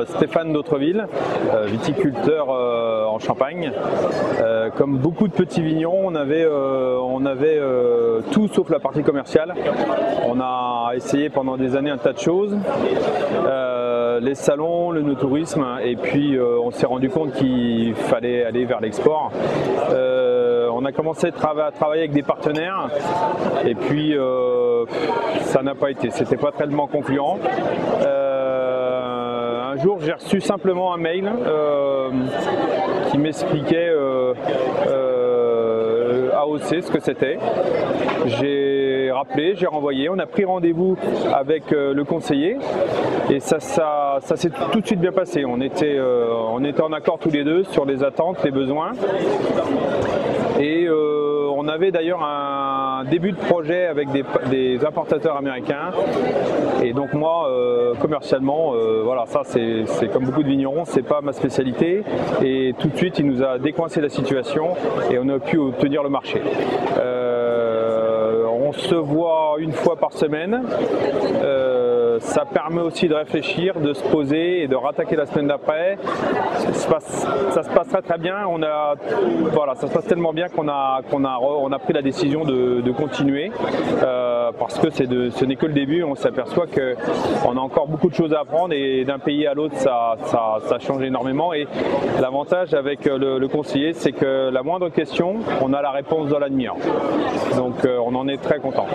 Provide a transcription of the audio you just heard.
Stéphane d'Autreville, viticulteur en Champagne. Comme beaucoup de petits vignerons, on avait tout sauf la partie commerciale. On a essayé pendant des années un tas de choses, les salons, le no-tourisme, et puis on s'est rendu compte qu'il fallait aller vers l'export. On a commencé à travailler avec des partenaires et puis ça n'a pas été, c'était pas tellement concluant. Un jour j'ai reçu simplement un mail qui m'expliquait AOC, ce que c'était. J'ai rappelé, j'ai renvoyé, on a pris rendez-vous avec le conseiller et ça s'est tout de suite bien passé. On était en accord tous les deux sur les attentes, les besoins. Et on avait d'ailleurs un début de projet avec des importateurs américains. Et donc moi, commercialement, voilà, ça c'est comme beaucoup de vignerons, c'est pas ma spécialité. Et tout de suite, il nous a décoincé la situation et on a pu obtenir le marché. On se voit une fois par semaine. Ça permet aussi de réfléchir, de se poser et de rattaquer la semaine d'après. Ça se passe très bien. Voilà, ça se passe tellement bien qu'on a pris la décision de continuer parce que ce n'est que le début. On s'aperçoit qu'on a encore beaucoup de choses à apprendre et d'un pays à l'autre, ça change énormément. Et l'avantage avec le conseiller, c'est que la moindre question, on a la réponse dans la demi-heure. Donc on en est très content.